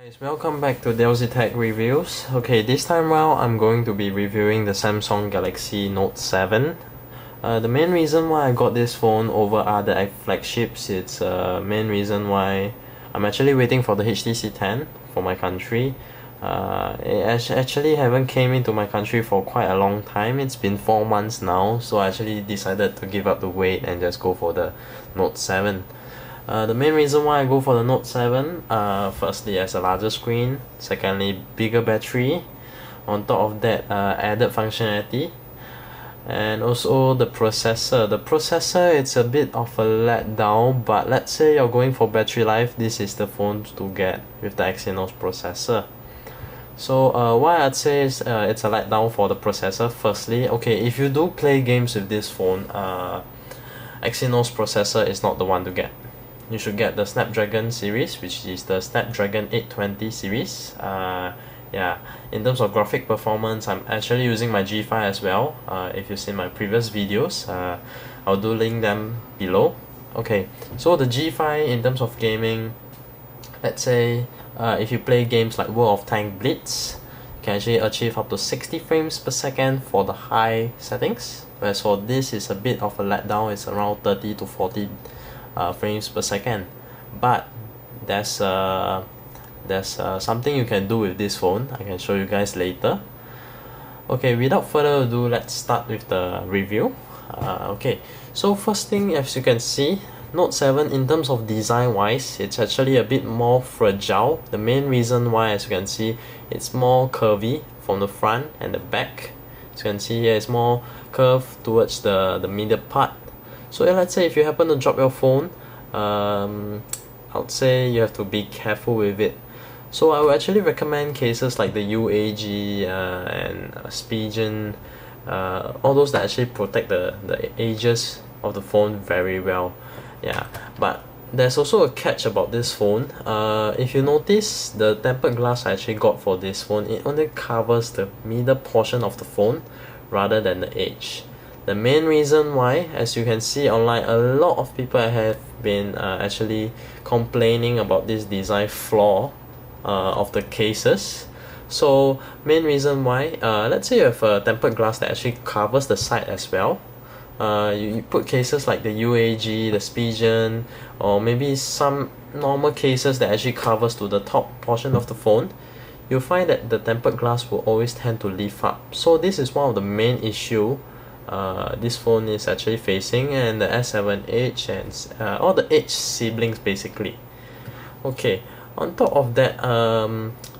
Guys, welcome back to Delzytech reviews. Okay, this time round I'm going to be reviewing the Samsung Galaxy Note 7. The main reason why I got this phone over other flagships, it's main reason why I'm actually waiting for the HTC 10 for my country. It actually haven't came into my country for quite a long time. It's been 4 months now, so I actually decided to give up the wait and just go for the Note 7. The main reason why I go for the Note 7, firstly as a larger screen, secondly bigger battery, on top of that added functionality, and also the processor. The processor, it's a bit of a letdown, but let's say you're going for battery life, this is the phone to get with the exynos processor. So why I'd say is it's a letdown for the processor. Firstly, okay, if you do play games with this phone, exynos processor is not the one to get. You should get the Snapdragon series, which is the Snapdragon 820 series. Yeah, in terms of graphic performance, I'm actually using my G5 as well. If you've seen my previous videos, I'll do link them below. Okay, so the G5 in terms of gaming, let's say if you play games like World of Tanks Blitz, you can actually achieve up to 60 frames per second for the high settings, whereas for this is a bit of a letdown. It's around 30 to 40 frames per second. But there's something you can do with this phone. I can show you guys later. Okay, without further ado, let's start with the review. Okay, so first thing, as you can see, Note 7 in terms of design wise, it's actually a bit more fragile. The main reason why, as you can see, it's more curvy from the front and the back. As you can see here, it's more curved towards the middle part. So let's say if you happen to drop your phone, I would say you have to be careful with it. So I would actually recommend cases like the UAG and Spigen, all those that actually protect the edges of the phone very well. Yeah, but there's also a catch about this phone. If you notice, the tempered glass I actually got for this phone, it only covers the middle portion of the phone rather than the edge. The main reason why, as you can see online, a lot of people have been actually complaining about this design flaw of the cases. So main reason why, let's say you have a tempered glass that actually covers the side as well. You put cases like the UAG, the Spigen, or maybe some normal cases that actually covers to the top portion of the phone, you'll find that the tempered glass will always tend to lift up. So this is one of the main issue this phone is actually facing, and the S7 Edge and all the Edge siblings basically. Okay, on top of that,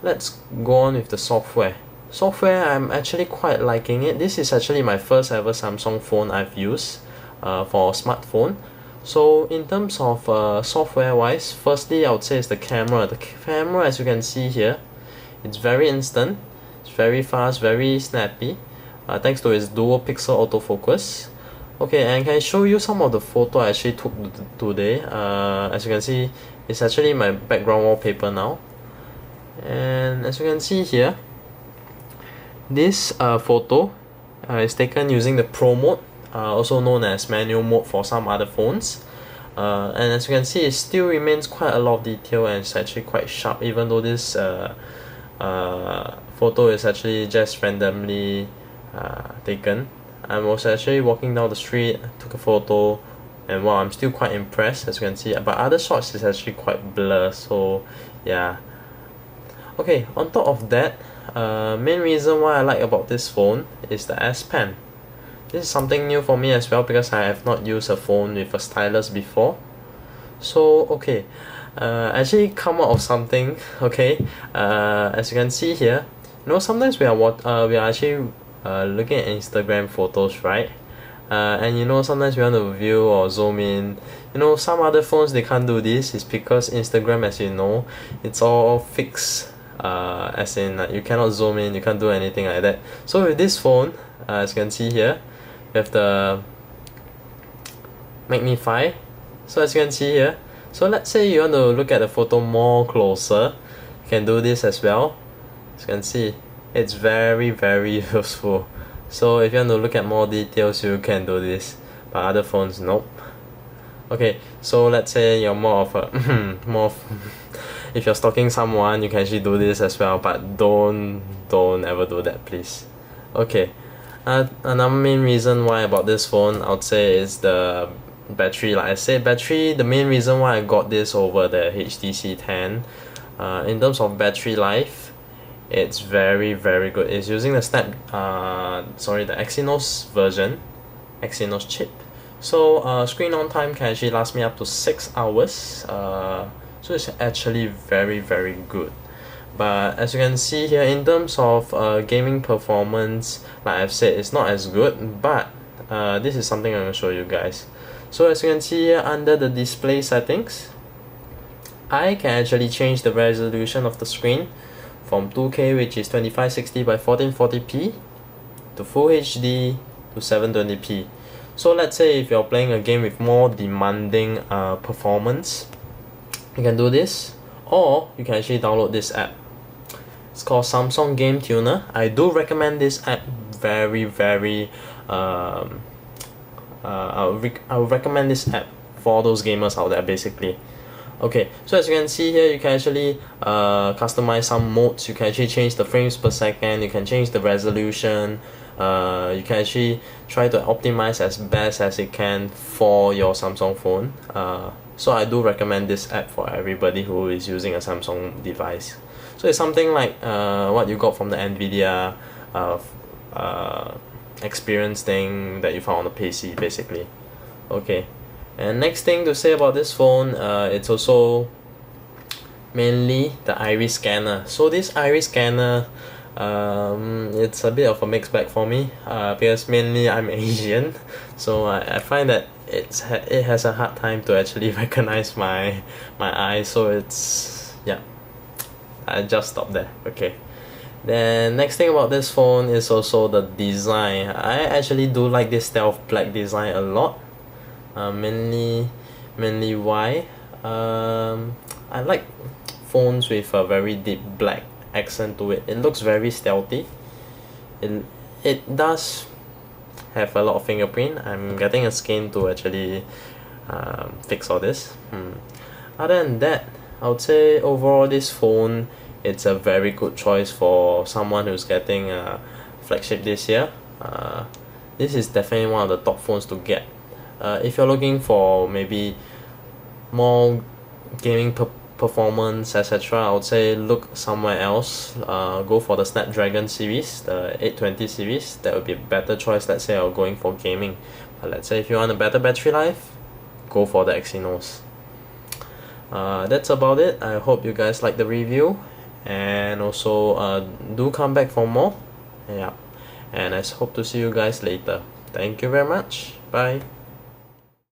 let's go on with the software. I'm actually quite liking it. This is actually my first ever Samsung phone I've used for a smartphone. So in terms of software wise, firstly I would say is the camera. The camera, as you can see here, it's very instant, it's very fast, very snappy. Thanks to its dual pixel autofocus. Okay, and can I show you some of the photo I actually took today. As you can see, it's actually my background wallpaper now. And as you can see here, this photo is taken using the Pro mode, also known as manual mode for some other phones. And as you can see, it still remains quite a lot of detail and it's actually quite sharp, even though this photo is actually just randomly taken. I was actually walking down the street, took a photo, and wow, I'm still quite impressed, as you can see. But other shots is actually quite blur, so yeah. Okay, on top of that, main reason why I like about this phone is the S Pen. This is something new for me as well because I have not used a phone with a stylus before. So okay, actually come out of something. Okay, as you can see here, you know, sometimes we are actually looking at Instagram photos, right? And you know, sometimes we want to view or zoom in. You know, some other phones they can't do this. It's because Instagram, as you know, it's all fixed. As in you cannot zoom in, you can't do anything like that. So with this phone, as you can see here, you have the magnify. So as you can see here, so let's say you want to look at the photo more closer, you can do this as well. As you can see, it's very useful. So if you want to look at more details, you can do this, but other phones, nope. Okay, so let's say you're more of a if you're stalking someone, you can actually do this as well, but don't ever do that, please. Okay, another main reason why about this phone, I would say, is the battery. Like I said, battery, the main reason why I got this over the HTC 10, in terms of battery life, it's very good. It's using the the exynos version, exynos chip. So screen on time can actually last me up to 6 hours, so it's actually very good. But as you can see here, in terms of gaming performance, like I've said, it's not as good, but this is something I'm going to show you guys. So as you can see here, under the display settings, I can actually change the resolution of the screen from 2K, which is 2560 by 1440p, to Full HD to 720p. So let's say if you're playing a game with more demanding performance, you can do this, or you can actually download this app. It's called Samsung Game Tuner. I do recommend this app very I would recommend this app for those gamers out there, basically. Okay, so as you can see here, you can actually customize some modes. You can actually change the frames per second, you can change the resolution, you can actually try to optimize as best as it can for your Samsung phone. So I do recommend this app for everybody who is using a Samsung device. So it's something like what you got from the NVIDIA experience thing that you found on the PC, basically. Okay, and next thing to say about this phone, it's also mainly the iris scanner. So this iris scanner, it's a bit of a mixed bag for me, because mainly I'm Asian, so I find that it has a hard time to actually recognize my eyes, so it's, yeah, I just stop there. Okay, then next thing about this phone is also the design. I actually do like this stealth black design a lot. Mainly why? I like phones with a very deep black accent to it. It looks very stealthy. It does have a lot of fingerprint. I'm getting a skin to actually fix all this. Other than that, I would say overall this phone, it's a very good choice for someone who's getting a flagship this year. This is definitely one of the top phones to get. If you're looking for maybe more gaming performance, etc., I would say look somewhere else. Go for the Snapdragon series, the 820 series. That would be a better choice. Let's say you're going for gaming. But let's say if you want a better battery life, go for the exynos. That's about it. I hope you guys like the review, and also do come back for more. Yeah, and I hope to see you guys later. Thank you very much. Bye.